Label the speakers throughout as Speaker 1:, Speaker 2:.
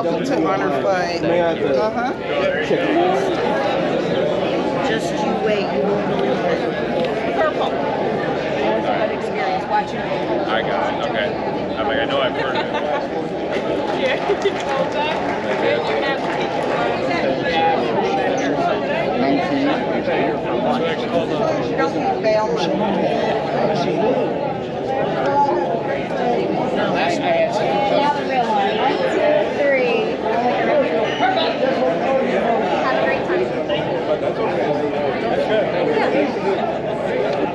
Speaker 1: welcome to Honor Flight. Just you wait, you won't believe it. Purple. That was a good experience watching it.
Speaker 2: I got it, okay. I mean, I know I've heard it.
Speaker 1: Yeah, you can go back. You have to take your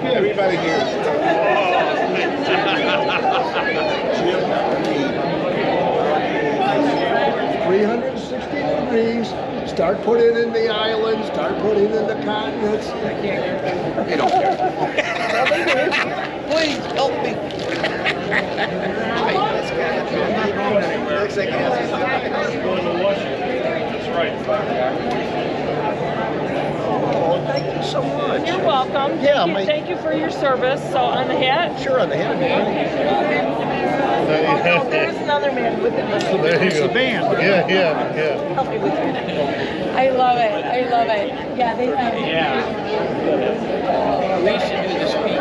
Speaker 3: Everybody here. 360 degrees. Start putting in the islands. Start putting in the continents. They don't care. Please help me.
Speaker 2: Looks like going to Washington. That's right.
Speaker 3: Thank you so much.
Speaker 1: You're welcome.
Speaker 3: Yeah,
Speaker 1: thank you for your service. So on the hat?
Speaker 3: Sure, on the hat.
Speaker 1: Oh, no, there's another man with it.
Speaker 3: There you go. The band. Yeah.
Speaker 1: Help me with it. I love it. Yeah, they have it.
Speaker 2: Yeah.
Speaker 4: We should do the speed.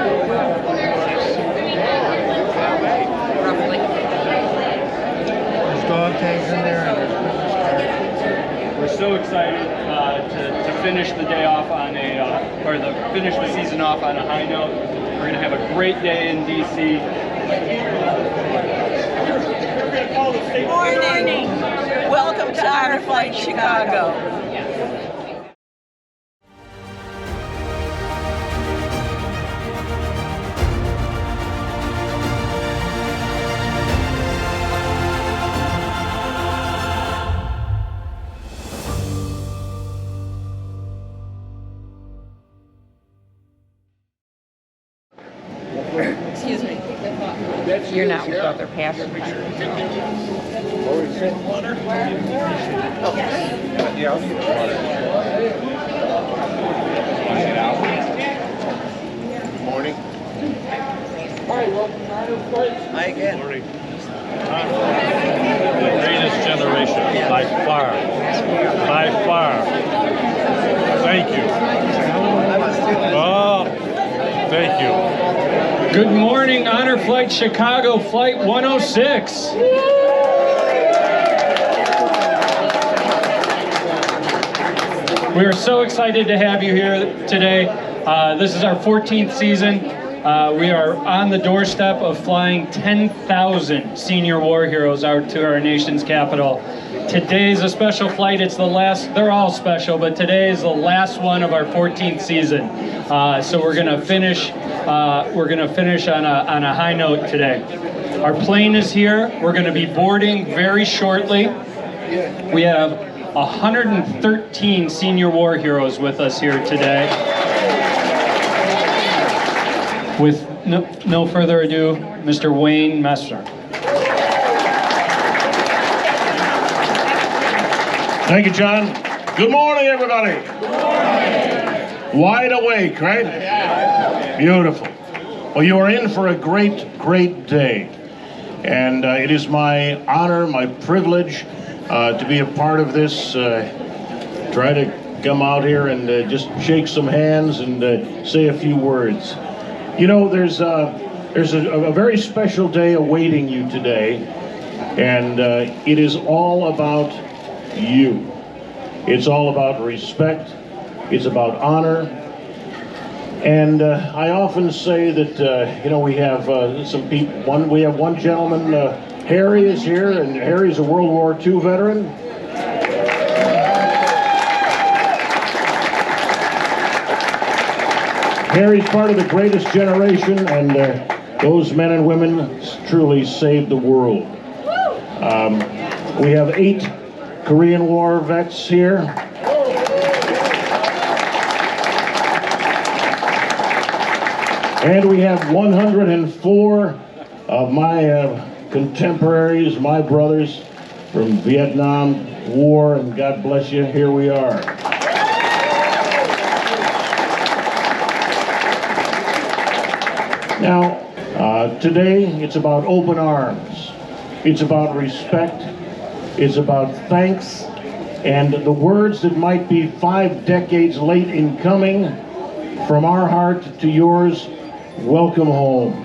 Speaker 3: There's dog tags in there.
Speaker 2: We're so excited to finish the day off on finish the season off on a high note. We're going to have a great day in D.C.
Speaker 1: Morning. Welcome to Honor Flight Chicago. Excuse me. You're not with other passengers.
Speaker 3: Morning.
Speaker 4: Hi again.
Speaker 2: Morning. The greatest generation, by far. By far. Thank you. Oh, thank you. Good morning, Honor Flight Chicago, Flight 106. We are so excited to have you here today. This is our 14th season. We are on the doorstep of flying 10,000 senior war heroes out to our nation's capital. Today's a special flight. It's the last, they're all special, but today is the last one of our 14th season. So we're gonna finish on a high note today. Our plane is here. We're gonna be boarding very shortly. We have 113 senior war heroes with us here today. With no further ado, Mr. Wayne Messer.
Speaker 5: Thank you, John. Good morning, everybody. Good morning. Wide awake, right? Beautiful. Well, you are in for a great, great day. And it is my honor, my privilege to be a part of this. Try to come out here and just shake some hands and say a few words. You know, there's a very special day awaiting you today, and it is all about you. It's all about respect. It's about honor. And I often say that, you know, we have some people. We have one gentleman, Harry is here, and Harry's a World War II veteran. Harry's part of the greatest generation, and those men and women truly saved the world. We have 8 Korean War vets here. And we have 104 of my contemporaries, my brothers from Vietnam War, and God bless you, here we are. Now, today it's about open arms. It's about respect. is about thanks and the words that might be 5 decades late in coming. From our heart to yours, welcome home.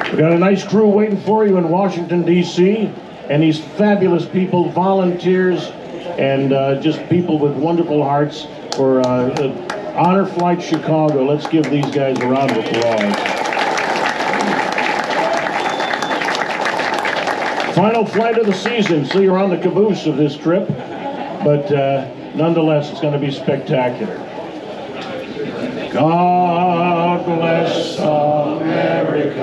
Speaker 5: We've got a nice crew waiting for you in Washington, D.C., and these fabulous people, volunteers, and just people with wonderful hearts for Honor Flight Chicago. Let's give these guys a round of applause. Final flight of the season, so you're on the caboose of this trip, but nonetheless, it's going to be spectacular. God bless America,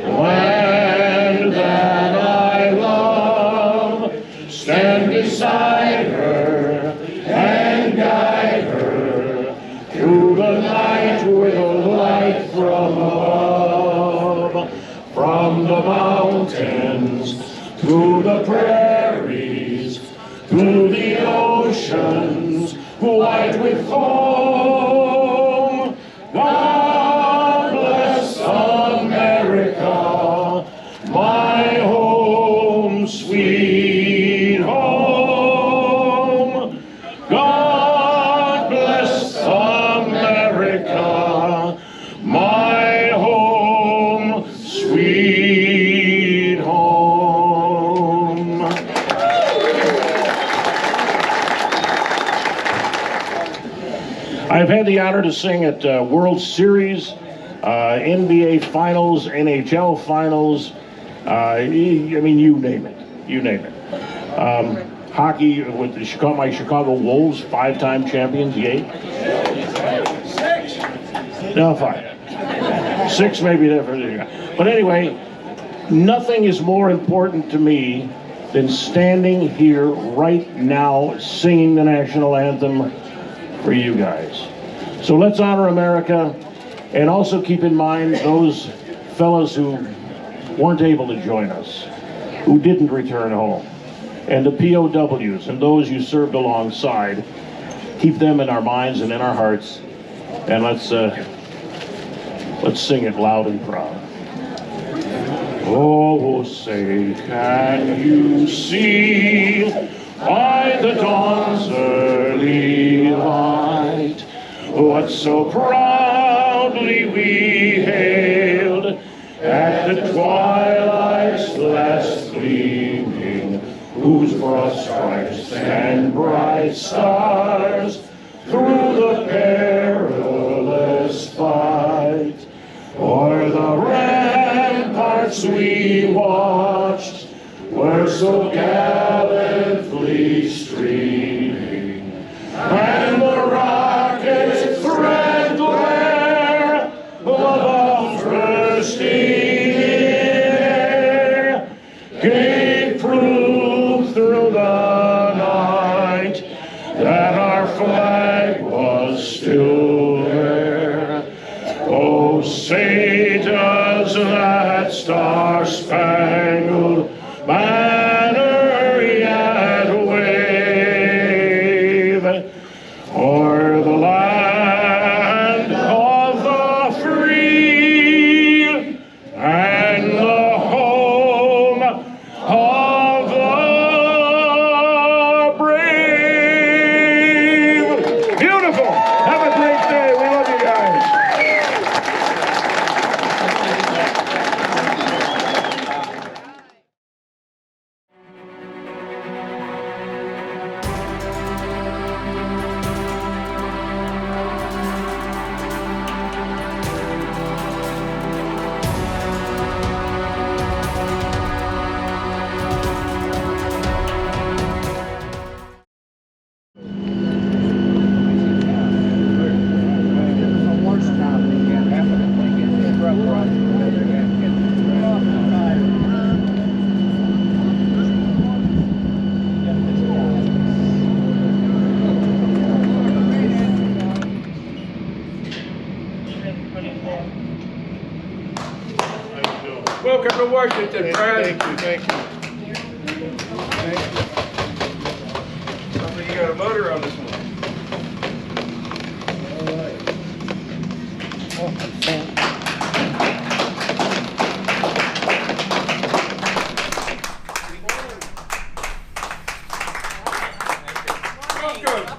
Speaker 5: land that I love. Stand beside her and guide her through the night with a light from above. From the mountains, through the prairies, through the oceans, white with foam. God bless America, my home, sweet home. God bless America, my home, sweet home. I've had the honor to sing at World Series, NBA Finals, NHL Finals, I mean, you name it, you name it. Hockey with the my Chicago Wolves, 5-time champions, yay. 6. No, 5. 6 may be different. But anyway, nothing is more important to me than standing here right now singing the national anthem for you guys. So let's honor America, and also keep in mind those fellows who weren't able to join us, who didn't return home, and the POWs and those you served alongside. Keep them in our minds and in our hearts, and let's sing it loud and proud. Oh, say, can you see by the dawn's early light what so proudly we hailed at the twilight's last gleaming, whose broad stripes and bright stars through the perilous fight o'er the ramparts we watched were so gallantly streaming, and the rocket's red glare above bursting air gave proof through the night that our flag was still there. Oh, say does that star-spangled banner yet wave o'er the land of the free and the home of the brave? Beautiful. Have a great day. We love you guys.
Speaker 4: Welcome to Washington, Brad.
Speaker 5: Thank you, thank you.
Speaker 4: You got a motor on this one. Welcome.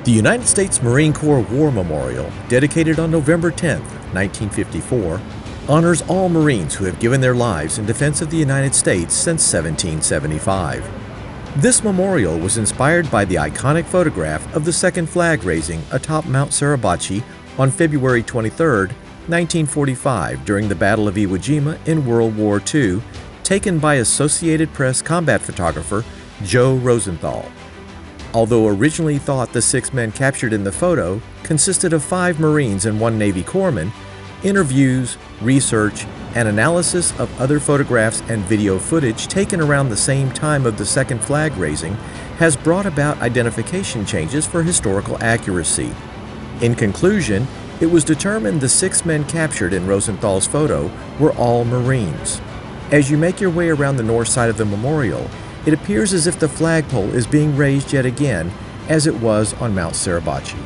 Speaker 6: The United States Marine Corps War Memorial, dedicated on November 10, 1954, honors all Marines who have given their lives in defense of the United States since 1775. This memorial was inspired by the iconic photograph of the second flag raising atop Mount Suribachi on February 23, 1945, during the Battle of Iwo Jima in World War II, taken by Associated Press combat photographer Joe Rosenthal. Although originally thought the 6 men captured in the photo consisted of 5 Marines and 1 Navy corpsman, interviews, research, and analysis of other photographs and video footage taken around the same time of the second flag raising has brought about identification changes for historical accuracy. In conclusion, it was determined the 6 men captured in Rosenthal's photo were all Marines. As you make your way around the north side of the memorial, it appears as if the flagpole is being raised yet again, as it was on Mount Suribachi.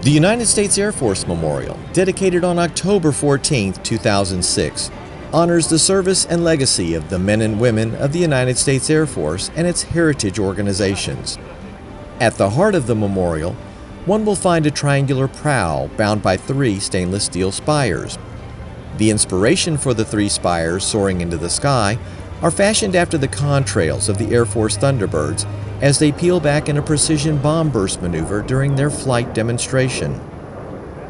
Speaker 6: The United States Air Force Memorial, dedicated on October 14, 2006, honors the service and legacy of the men and women of the United States Air Force and its heritage organizations. At the heart of the memorial, one will find a triangular prow bound by 3 stainless steel spires. The inspiration for the 3 spires soaring into the sky are fashioned after the contrails of the Air Force Thunderbirds as they peel back in a precision bomb burst maneuver during their flight demonstration.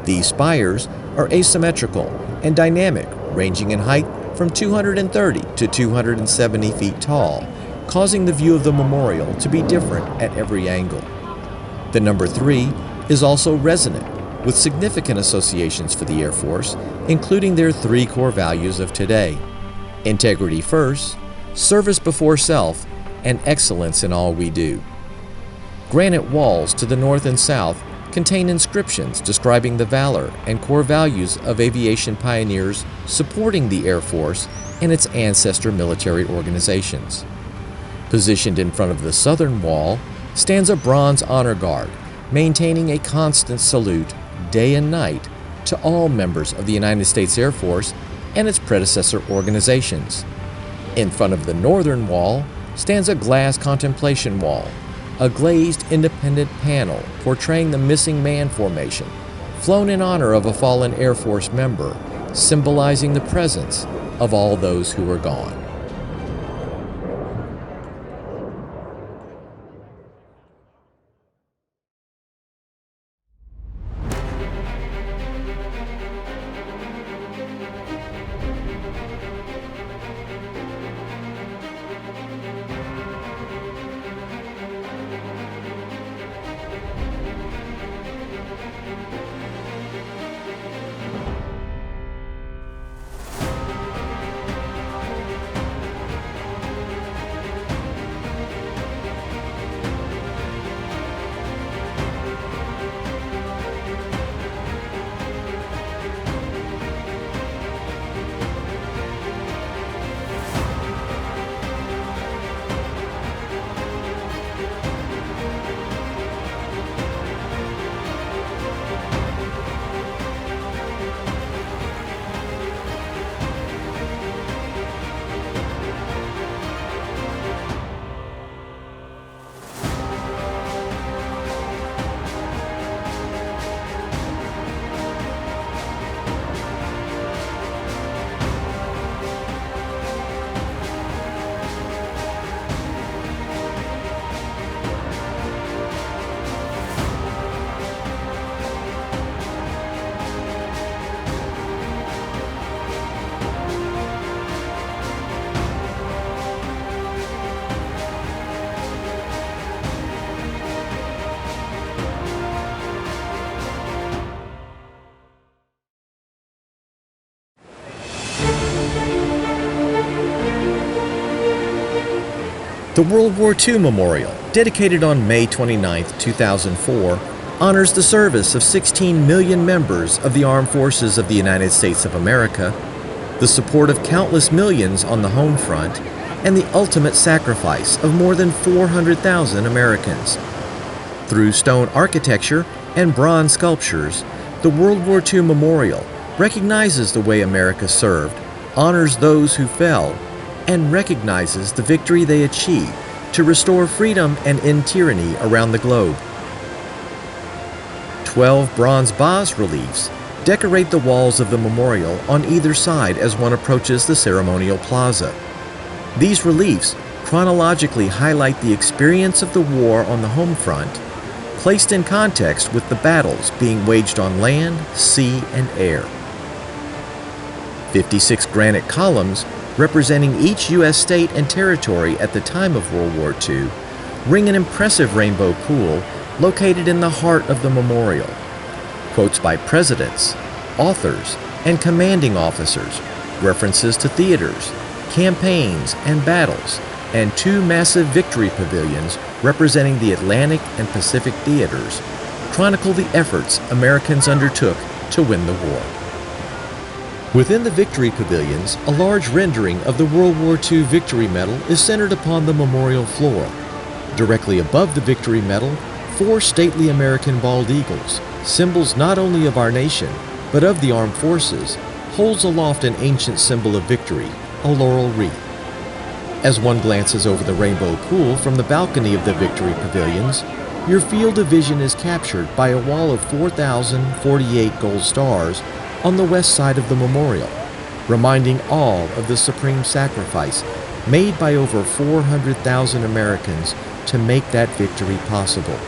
Speaker 6: These spires are asymmetrical and dynamic, ranging in height from 230 to 270 feet tall, causing the view of the memorial to be different at every angle. The number 3 is also resonant, with significant associations for the Air Force, including their 3 core values of today: integrity first, service before self, and excellence in all we do. Granite walls to the north and south contain inscriptions describing the valor and core values of aviation pioneers supporting the Air Force and its ancestor military organizations. Positioned in front of the southern wall stands a bronze honor guard, maintaining a constant salute day and night to all members of the United States Air Force and its predecessor organizations. In front of the northern wall stands a glass contemplation wall, a glazed independent panel portraying the missing man formation, flown in honor of a fallen Air Force member, symbolizing the presence of all those who are gone. The World War II Memorial, dedicated on May 29, 2004, honors the service of 16 million members of the Armed Forces of the United States of America, the support of countless millions on the home front, and the ultimate sacrifice of more than 400,000 Americans. Through stone architecture and bronze sculptures, The World War II Memorial recognizes the way America served, honors those who fell, and recognizes the victory they achieved to restore freedom and end tyranny around the globe. 12 bronze bas-reliefs decorate the walls of the memorial on either side as one approaches the ceremonial plaza. These reliefs chronologically highlight the experience of the war on the home front, placed in context with the battles being waged on land, sea, and air. 56 granite columns representing each U.S. state and territory at the time of World War II ring an impressive rainbow pool located in the heart of the memorial. Quotes by presidents, authors, and commanding officers, references to theaters, campaigns, and battles, and 2 massive victory pavilions representing the Atlantic and Pacific theaters chronicle the efforts Americans undertook to win the war. Within the victory pavilions, a large rendering of the World War II Victory Medal is centered upon the memorial floor. Directly above the Victory Medal, 4 stately American bald eagles, symbols not only of our nation, but of the armed forces, holds aloft an ancient symbol of victory, a laurel wreath. As one glances over the rainbow pool from the balcony of the Victory Pavilions, your field of vision is captured by a wall of 4,048 gold stars on the west side of the memorial, reminding all of the supreme sacrifice made by over 400,000 Americans to make that victory possible.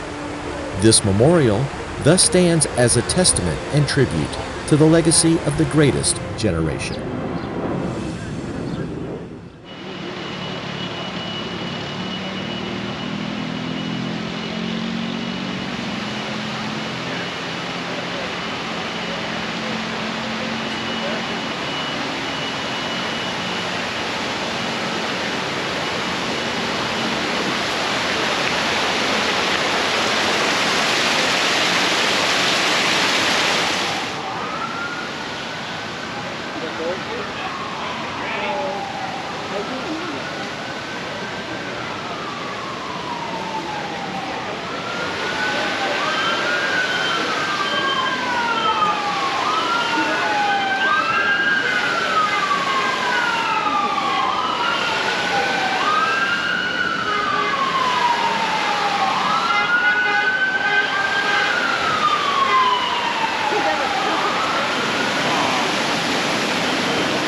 Speaker 6: This memorial thus stands as a testament and tribute to the legacy of the greatest generation.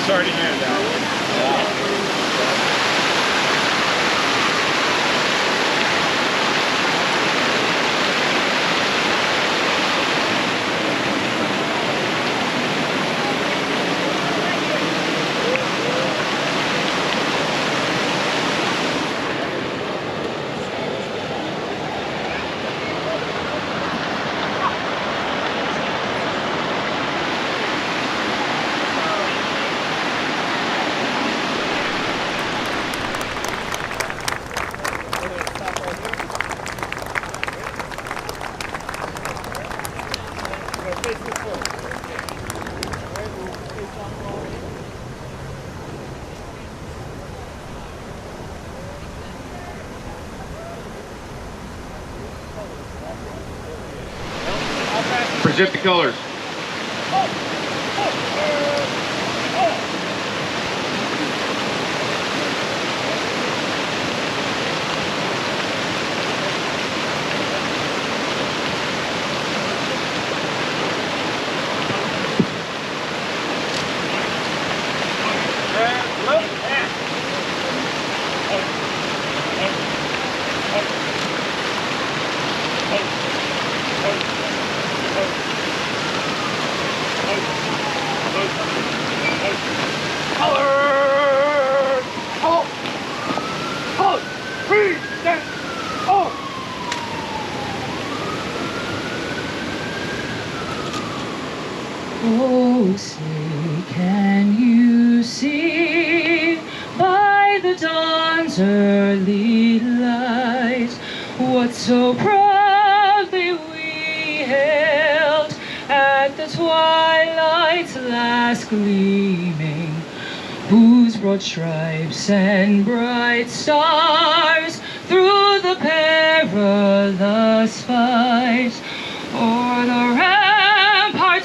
Speaker 4: Sorry to hear that. Present the colors.
Speaker 7: Oh, say, can you see by the dawn's early light what so proudly we hailed at the twilight's last gleaming, whose broad stripes and bright stars through the perilous fight o'er the ramparts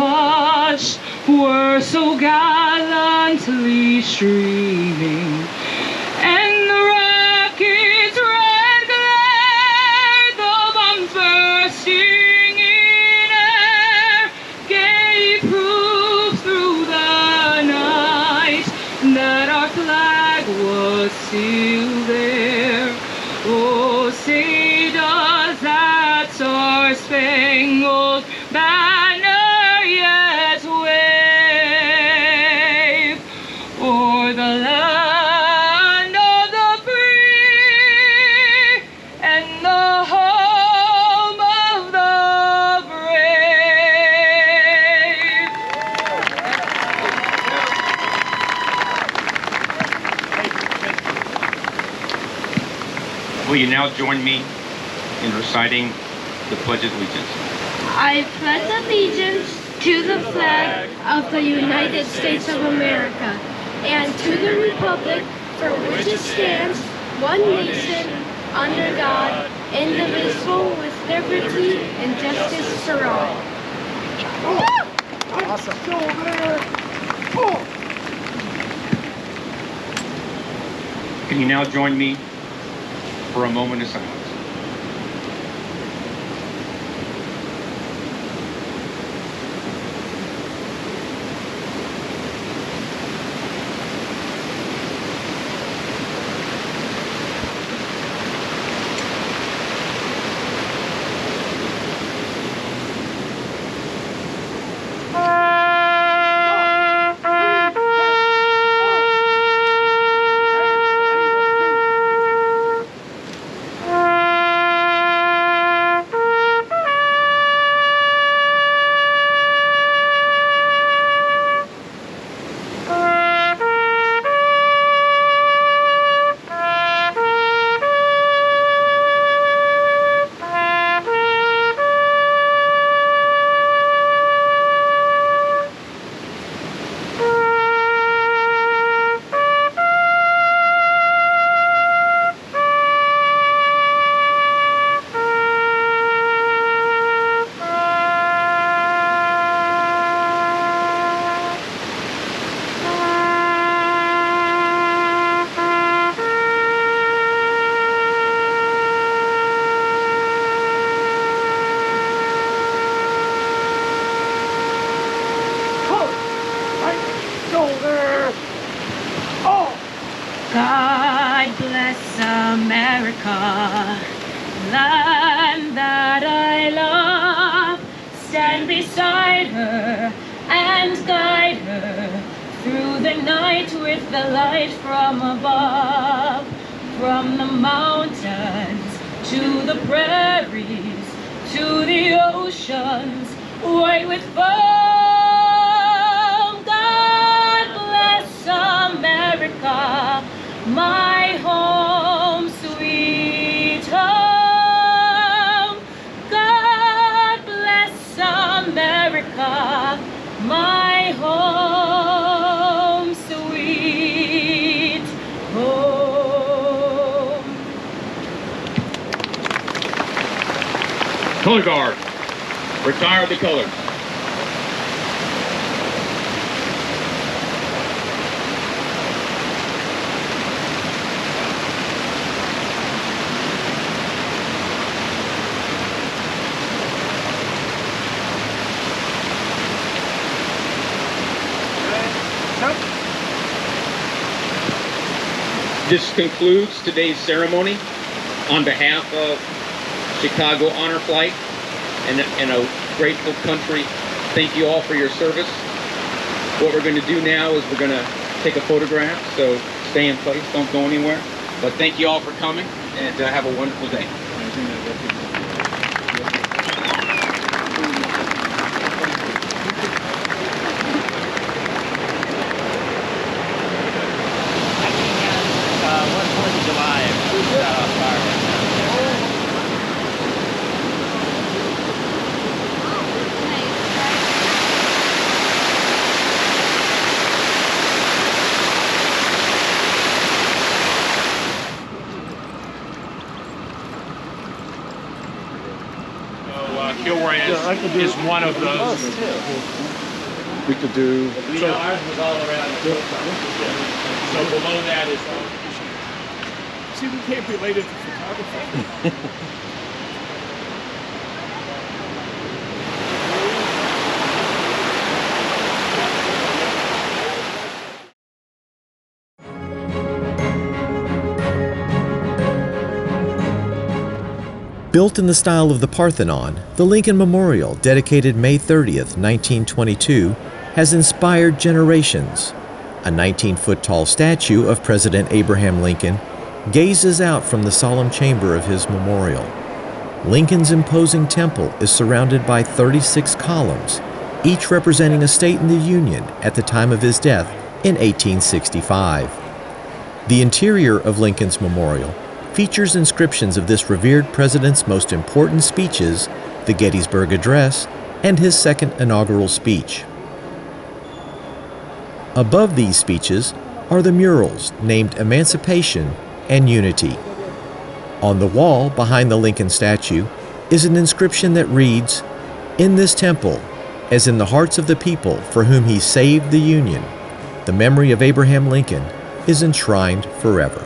Speaker 7: marched were so gallantly streaming, and the rocket's red glare, the bombs bursting in air, gave proof through the night that our flag was still there. Oh, say does that star-spangled banner yet wave o'er the land of the free and the home of the brave?
Speaker 4: Will you now join me in reciting the Pledge of Allegiance?
Speaker 8: I pledge allegiance to the flag of the United States of America and to the republic for which it stands, one nation, under God, indivisible, with liberty and justice for all.
Speaker 4: Can you now join me for a moment of silence?
Speaker 7: God bless America, land that I love. Stand beside her and guide her through the night with the light from above. From the mountains to the prairies to the oceans, white with foam. God bless America, my home, sweet home. God bless America, my home, sweet home.
Speaker 4: Color guard, retire the colors. This concludes today's ceremony. On behalf of Chicago Honor Flight and a grateful country, thank you all for your service. What we're going to do now is we're going to take a photograph, so stay in place, don't go anywhere. But thank you all for coming, and have a wonderful day.
Speaker 9: Kilroy is one of those.
Speaker 3: we could do.
Speaker 2: So ours was all around the So below that is.
Speaker 9: See, we can't relate it to photography.
Speaker 6: Built in the style of the Parthenon, the Lincoln Memorial, dedicated May 30th, 1922, has inspired generations. A 19-foot tall statue of President Abraham Lincoln gazes out from the solemn chamber of his memorial. Lincoln's imposing temple is surrounded by 36 columns, each representing a state in the Union at the time of his death in 1865. The interior of Lincoln's memorial features inscriptions of this revered president's most important speeches, the Gettysburg Address, and his second inaugural speech. Above these speeches are the murals named Emancipation and Unity. On the wall behind the Lincoln statue is an inscription that reads, "In this temple, as in the hearts of the people for whom he saved the Union, the memory of Abraham Lincoln is enshrined forever."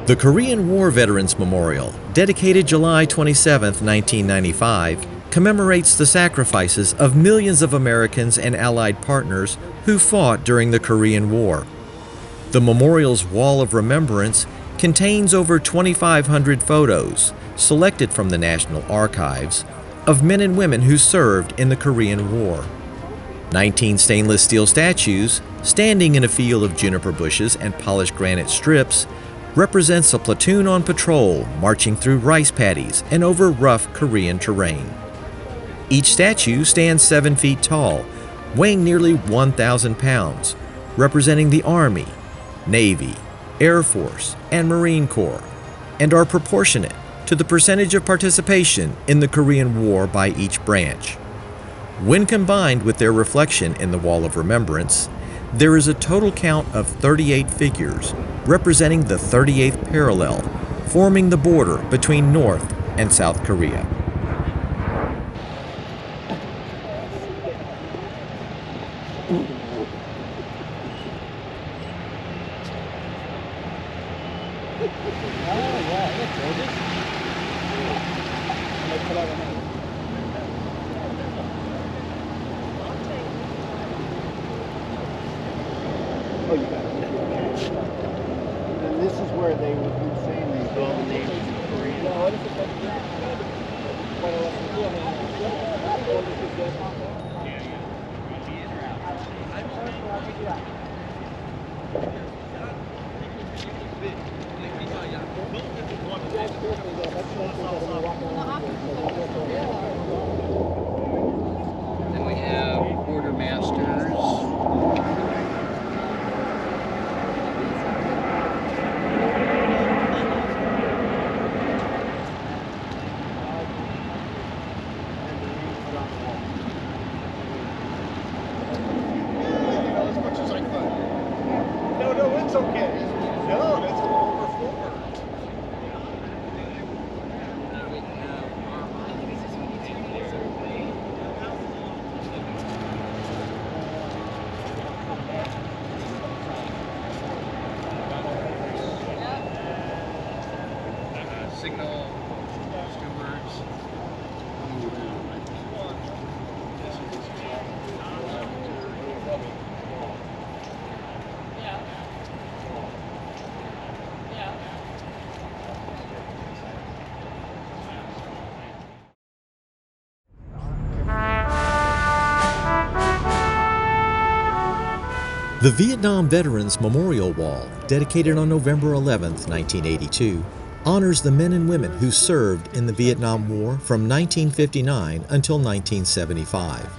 Speaker 6: The Korean War Veterans Memorial, dedicated July 27, 1995, commemorates the sacrifices of millions of Americans and Allied partners who fought during the Korean War. The memorial's wall of remembrance contains over 2,500 photos, selected from the National Archives, of men and women who served in the Korean War. 19 stainless steel statues, standing in a field of juniper bushes and polished granite strips, represents a platoon on patrol marching through rice paddies and over rough Korean terrain. Each statue stands 7 feet tall, weighing nearly 1,000 pounds, representing the Army, Navy, Air Force, and Marine Corps, and are proportionate to the percentage of participation in the Korean War by each branch. When combined with their reflection in the Wall of Remembrance, there is a total count of 38 figures representing the 38th parallel, forming the border between North and South Korea.
Speaker 10: Oh, you got it. And this is where they would be saying they all the names in Korean.
Speaker 1: Then we have quartermasters.
Speaker 10: No, it's okay. No, that's a little overflowed.
Speaker 1: Signal stewards.
Speaker 6: The Vietnam Veterans Memorial Wall, dedicated on November 11, 1982, honors the men and women who served in the Vietnam War from 1959 until 1975.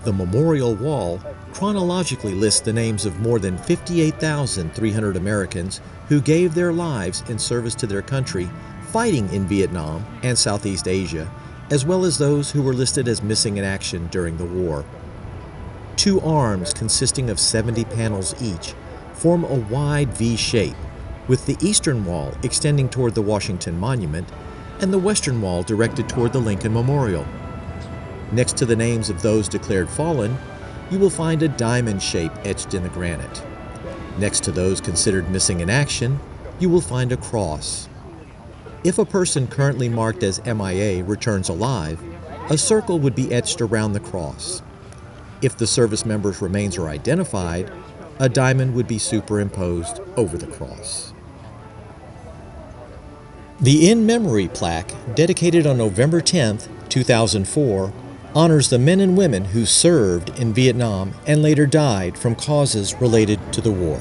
Speaker 6: The memorial wall chronologically lists the names of more than 58,300 Americans who gave their lives in service to their country fighting in Vietnam and Southeast Asia, as well as those who were listed as missing in action during the war. 2 arms consisting of 70 panels each form a wide V shape, with the eastern wall extending toward the Washington Monument and the western wall directed toward the Lincoln Memorial. Next to the names of those declared fallen, you will find a diamond shape etched in the granite. Next to those considered missing in action, you will find a cross. If a person currently marked as MIA returns alive, a circle would be etched around the cross. If the service member's remains are identified, a diamond would be superimposed over the cross. The In Memory plaque, dedicated on November 10, 2004, honors the men and women who served in Vietnam and later died from causes related to the war.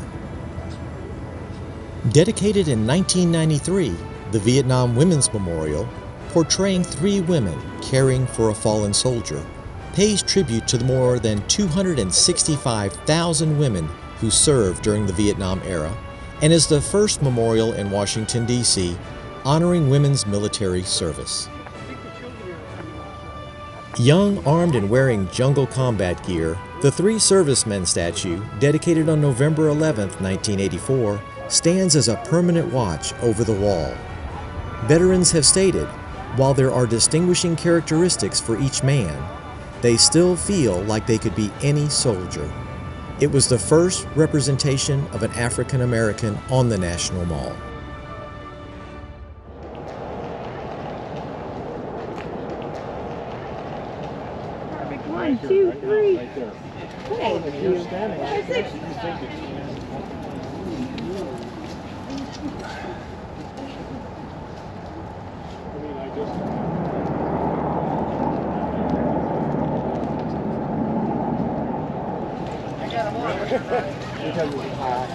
Speaker 6: Dedicated in 1993, the Vietnam Women's Memorial, portraying 3 women caring for a fallen soldier, pays tribute to the more than 265,000 women who served during the Vietnam era and is the first memorial in Washington, D.C. honoring women's military service. Young, armed, and wearing jungle combat gear, the 3 servicemen statue, dedicated on November 11, 1984, stands as a permanent watch over the wall. Veterans have stated, while there are distinguishing characteristics for each man, they still feel like they could be any soldier. It was the first representation of an African American on the National Mall.
Speaker 10: You're standing right there, so you think it's
Speaker 9: I mean, I just.
Speaker 10: because it's hot.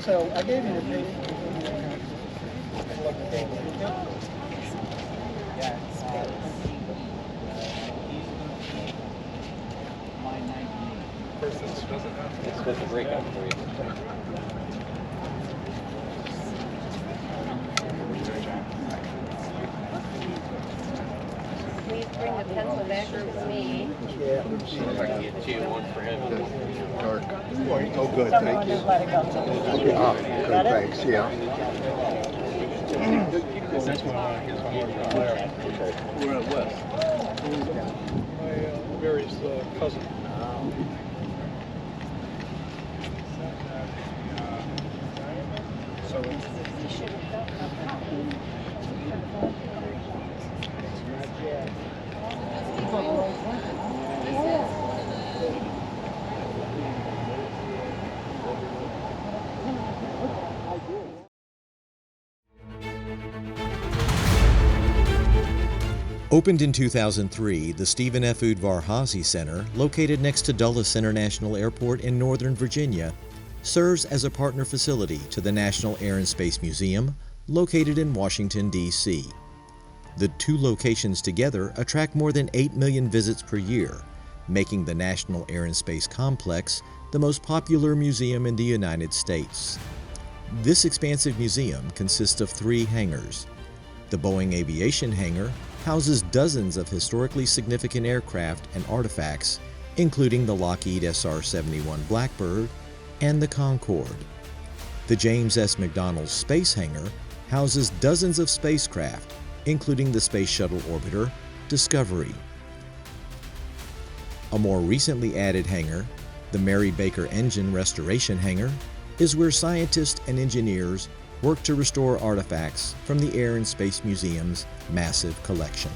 Speaker 3: So I gave you the thing.
Speaker 4: It's supposed to break up for you.
Speaker 1: Please bring the pencil back to me.
Speaker 3: Yeah.
Speaker 4: I can get two, one for him.
Speaker 3: Dark. Oh, good, thank you.
Speaker 1: Let it go.
Speaker 3: Oh, good, thanks, yeah.
Speaker 9: That's one of his homework there.
Speaker 3: We're at West.
Speaker 9: My Mary's cousin.
Speaker 6: Opened in 2003, the Stephen F. Udvar-Hazy Center, located next to Dulles International Airport in Northern Virginia, serves as a partner facility to the National Air and Space Museum, located in Washington, D.C. The two locations together attract more than 8 million visits per year, making the National Air and Space Complex the most popular museum in the United States. This expansive museum consists of 3 hangars. The Boeing Aviation Hangar houses dozens of historically significant aircraft and artifacts, including the Lockheed SR-71 Blackbird and the Concorde. The James S. McDonnell Space Hangar houses dozens of spacecraft, including the Space Shuttle Orbiter Discovery. A more recently added hangar, the Mary Baker Engine Restoration Hangar, is where scientists and engineers work to restore artifacts from the Air and Space Museum's massive collection.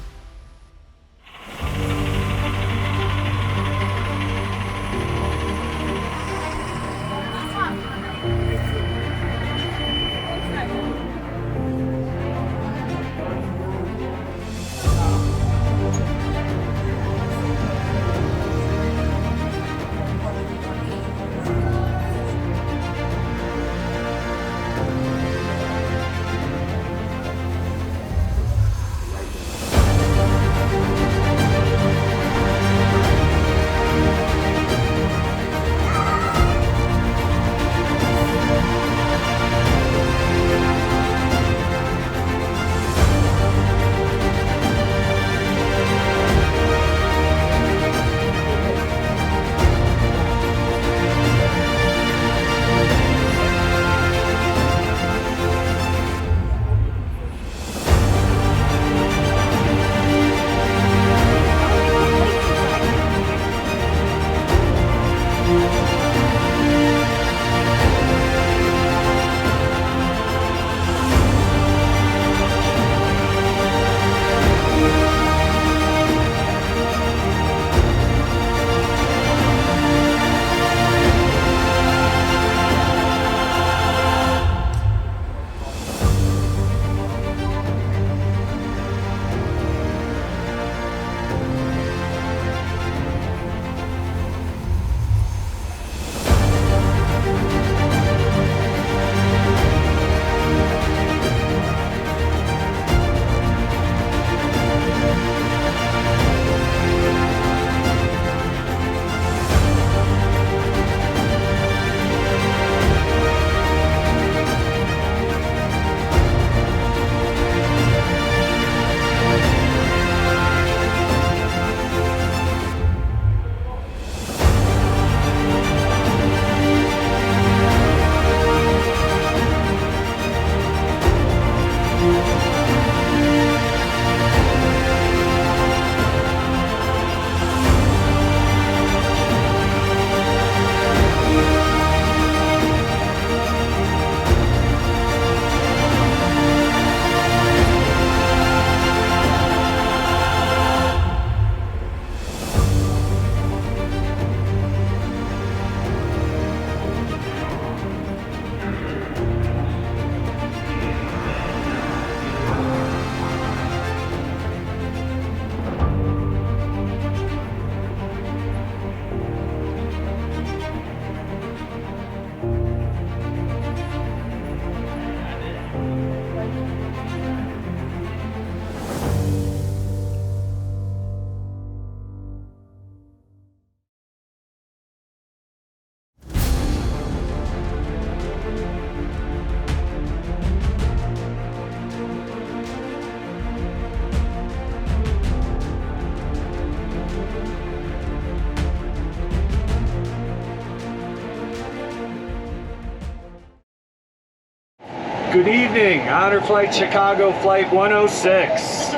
Speaker 11: Good evening, Honor Flight Chicago Flight 106.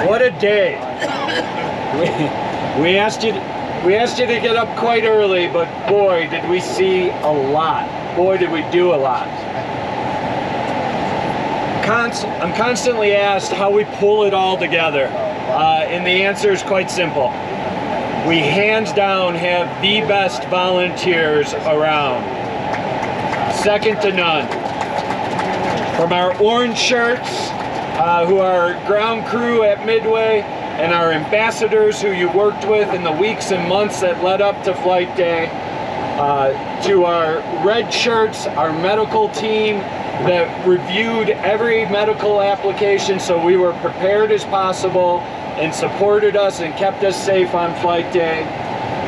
Speaker 11: What a day. We asked you to get up quite early, but boy, did we see a lot. Boy, did we do a lot. I'm constantly asked how we pull it all together, and the answer is quite simple. We hands down have the best volunteers around. Second to none. From our orange shirts, who are ground crew at Midway, and our ambassadors who you worked with in the weeks and months that led up to Flight Day, to our red shirts, our medical team that reviewed every medical application so we were prepared as possible and supported us and kept us safe on Flight Day.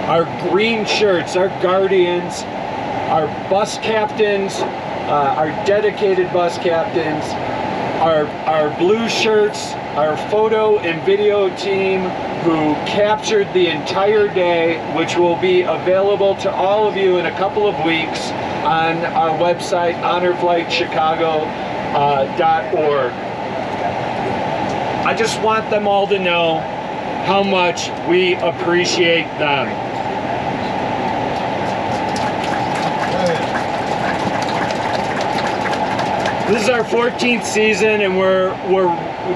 Speaker 11: Our green shirts, our guardians, our bus captains, our dedicated bus captains, our blue shirts, our photo and video team who captured the entire day, which will be available to all of you in a couple of weeks on our website, honorflightchicago.org. I just want them all to know how much we appreciate them. This is our 14th season, and we're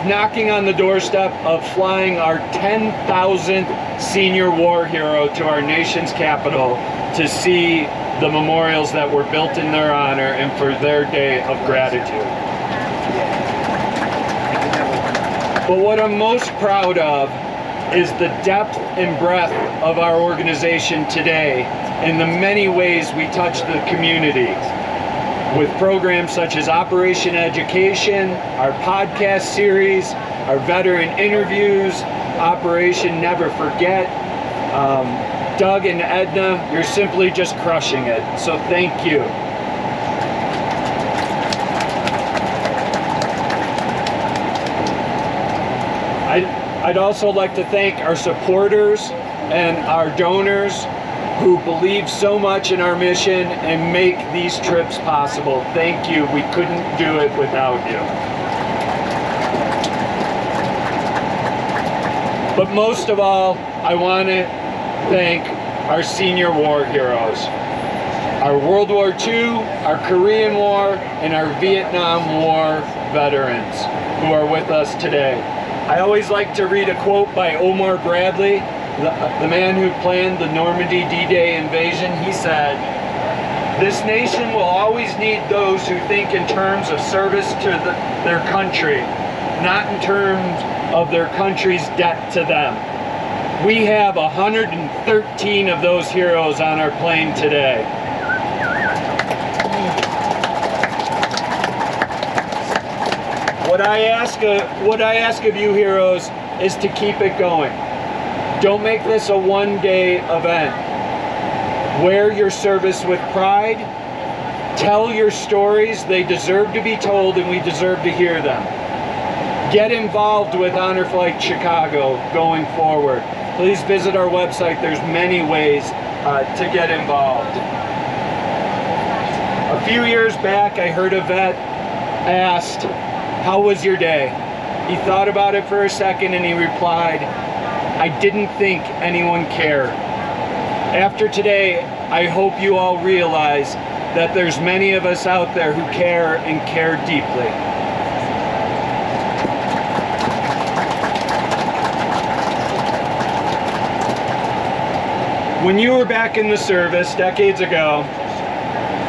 Speaker 11: knocking on the doorstep of flying our 10,000th senior war hero to our nation's capital to see the memorials that were built in their honor and for their day of gratitude. But what I'm most proud of is the depth and breadth of our organization today and the many ways we touch the community, with programs such as Operation Education, our podcast series, our veteran interviews, Operation Never Forget. Doug and Edna, you're simply just crushing it, so thank you. I'd also like to thank our supporters and our donors who believe so much in our mission and make these trips possible. Thank you. We couldn't do it without you. But most of all, I want to thank our senior war heroes. Our World War II, our Korean War, and our Vietnam War veterans who are with us today. I always like to read a quote by Omar Bradley, the man who planned the Normandy D-Day invasion. He said, "This nation will always need those who think in terms of service to their country, not in terms of their country's debt to them." We have 113 of those heroes on our plane today. What I ask of you heroes is to keep it going. Don't make this a one-day event. Wear your service with pride. Tell your stories. They deserve to be told, and we deserve to hear them. Get involved with Honor Flight Chicago going forward. Please visit our website. There's many ways to get involved. A few years back, I heard a vet asked, "How was your day?" He thought about it for a second and he replied, "I didn't think anyone cared." After today, I hope you all realize that there's many of us out there who care and care deeply. When you were back in the service decades ago,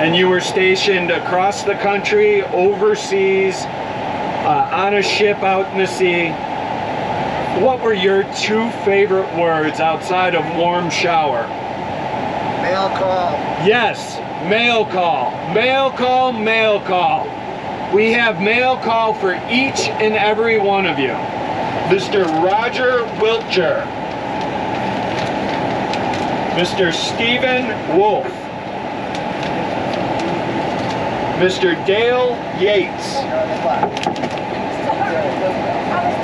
Speaker 11: and you were stationed across the country, overseas, on a ship out in the sea, what were your two favorite words outside of warm shower?
Speaker 3: Mail call.
Speaker 11: Yes, mail call. Mail call, mail call. We have mail call for each and every one of you. Mr. Roger Wiltshire. Mr. Stephen Wolf. Mr. Dale Yates.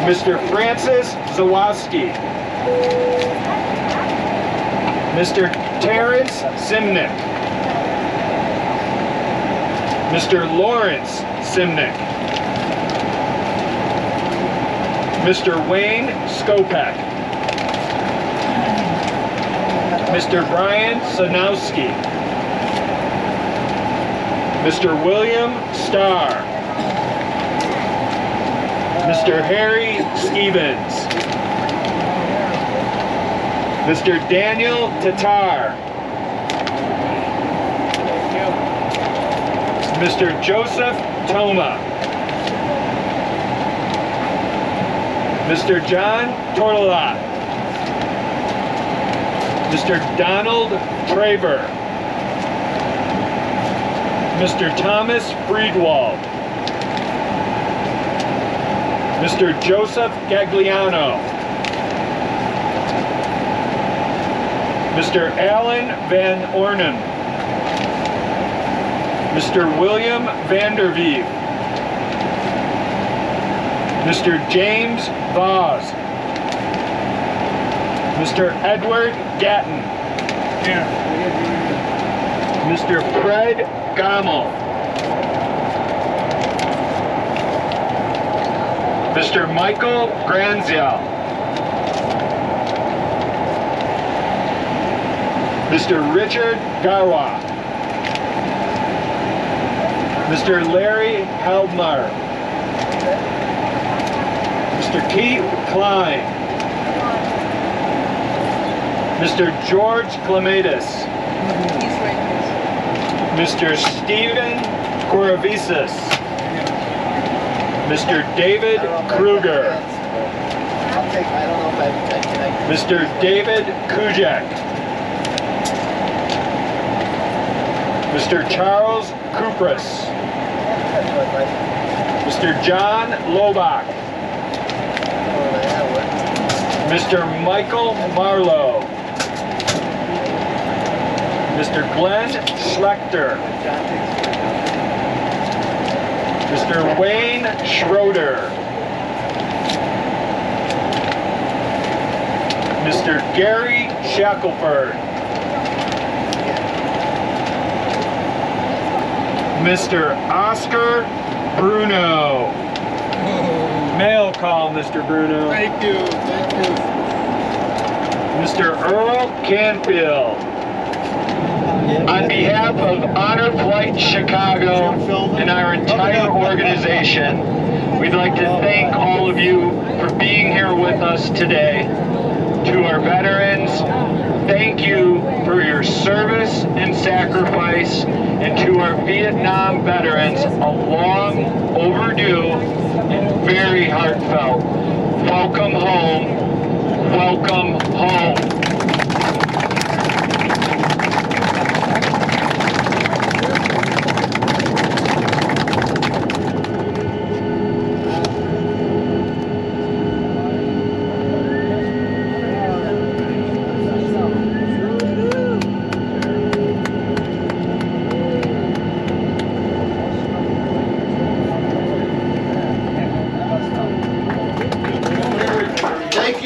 Speaker 11: Mr. Francis Zawoski. Mr. Terrence Simnick. Mr. Lawrence Simnick, Mr. Wayne Skopek, Mr. Brian Sanowski, Mr. William Starr, Mr. Harry Stevens, Mr. Daniel Tatar, Mr. Joseph Toma, Mr. John Tortola, Mr. Donald Traver, Mr. Thomas Friedwald, Mr. Joseph Gagliano, Mr. Alan Van Ornen, Mr. William Vanderveef, Mr. James Voss, Mr. Edward Gatton, Mr. Fred Gommel, Mr. Michael Granziel, Mr. Richard Garwa, Mr. Larry Heldmar, Mr. Keith Klein, Mr. George Clematis, Mr. Stephen Kouravisis, Mr. David Kruger, Mr. David Kujak, Mr. Charles Kupras, Mr. John Lobach, Mr. Michael Marlowe, Mr. Glenn Schlechter, Mr. Wayne Schroeder, Mr. Gary Shackelford, Mr. Oscar Bruno. Mail call, Mr. Bruno.
Speaker 9: Thank you. Thank you.
Speaker 11: Mr. Earl Canfield. On behalf of Honor Flight Chicago and our entire organization, we'd like to thank all of you for being here with us today. To our veterans, thank you for your service and sacrifice. And to our Vietnam veterans, a long overdue and very heartfelt welcome home. Welcome home.
Speaker 3: Thank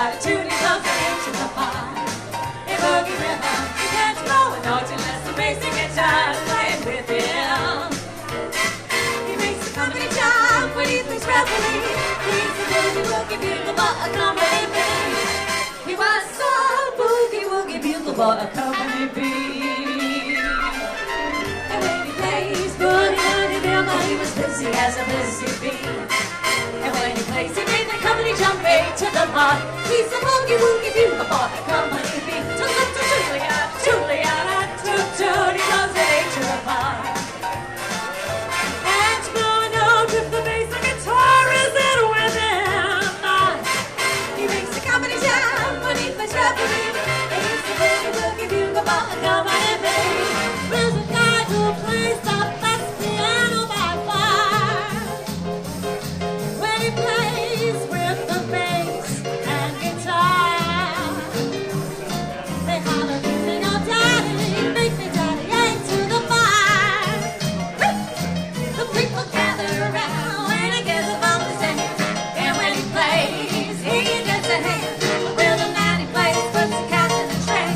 Speaker 12: attitude, he loves the H to the bar. A boogie rhythm, he can't go a note unless the basic guitar is playing with him. He makes the company jump when he thinks reverie. He's the boogie woogie bugle boy accompany me. He was so boogie woogie bugle boy accompany me. And when he plays boogie woogie bugle, he was busy as a busy bee. And when he plays, he made the company jump eight to the bar. He's a boogie woogie bugle boy accompany me. Julia, Julia, toot toot, he loves it eight to the bar. And to blow a note with the bass and guitar is in with him. He makes the company jam beneath the reverie. He's the boogie woogie bugle boy accompany me. There's a guy who plays the best piano by far. When he plays with the bass and guitar, they holler, sing, oh daddy, make me daddy, ain't to the bar. The people gather around when he gets up on the stage. And when he plays, he gets a hand. The rhythm that he plays puts the cat in the train.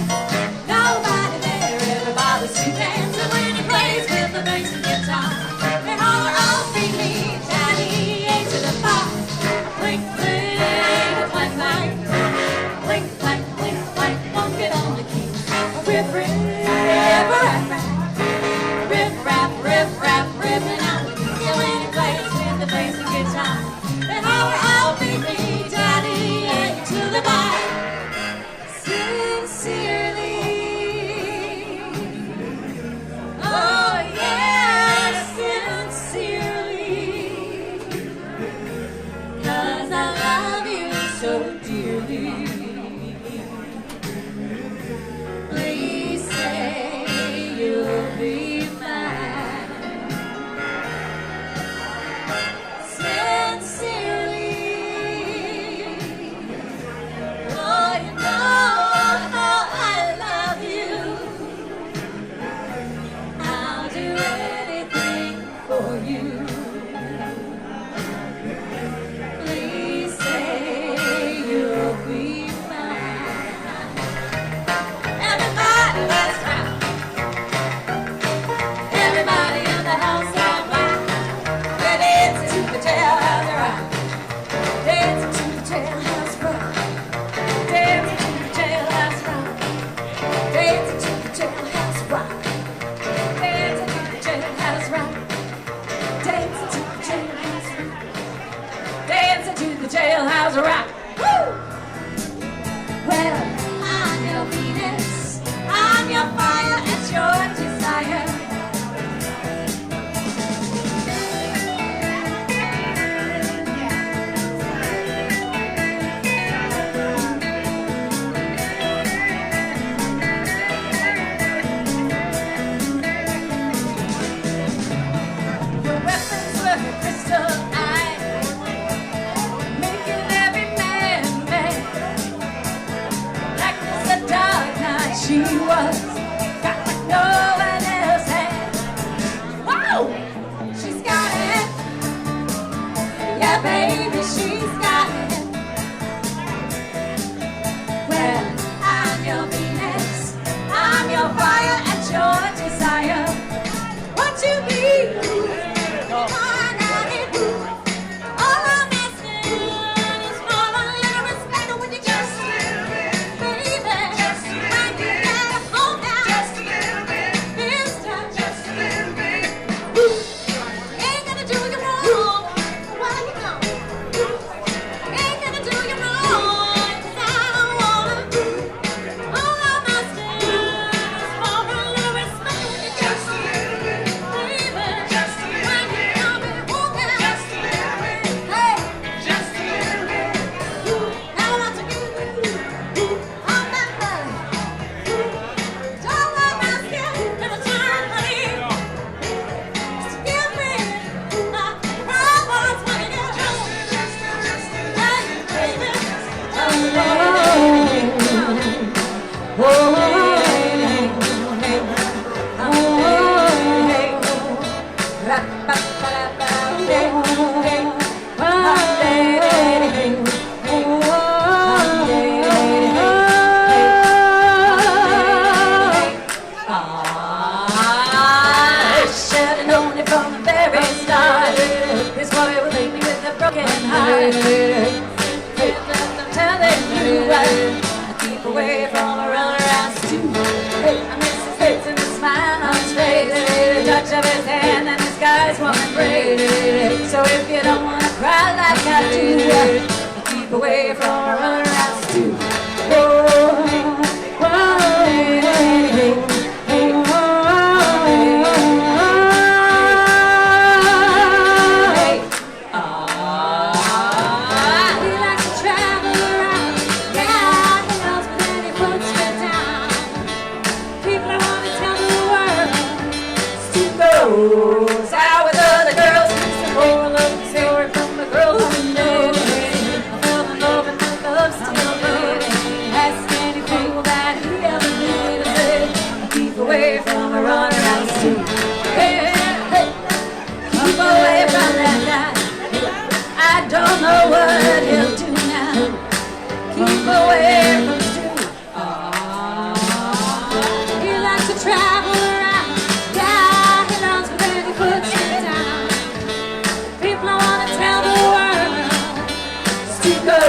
Speaker 12: Nobody there ever bothers to dance. And when he plays with the bass and guitar, they holler, oh bring me daddy, ain't to the bar. Blink, blink, blank, blank. Blink, blank, blink, blank, won't get on the key. Riff, riff, riff, rap, rap. Riff, rap, riff, rap, riffing out the key. And when he plays with the bass and guitar, they holler, oh baby, daddy, ain't to the bar. Sincerely, oh yeah, sincerely, 'cause I love you so dearly. Please say you'll be mine. Sincerely, oh you know how I love you. I'll do anything for you. Please say you'll be mine. Everybody, let's rock. Everybody in the house all rock. We're dancing to the jailhouse rock. Dancing to the jailhouse rock. Dancing to the jailhouse rock. Dancing to the jailhouse rock. Dancing to the jailhouse rock. Dancing to the jailhouse rock. Dancing to the jailhouse rock. Woo! Well, I'm your Venus, I'm your fire, it's your desire. Your weapons were crystal eyes, making every man mad. Black as the dark night she was, got what no one else had. Whoa! She's got it. Yeah, baby, she's got it. Well, I'm your Venus, I'm your fire, and your desire. What you need? All I'm asking is for a little respect. When you just a little bit, baby, just a little bit. Gotta hold down just a little bit. This time, just a little bit. Ain't gonna do you wrong. Why you gone?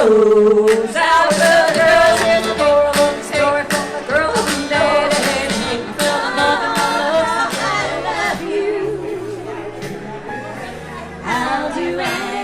Speaker 12: goes. Our little girl is a moral story from the girl who made it. You feel the love, I love you. How do I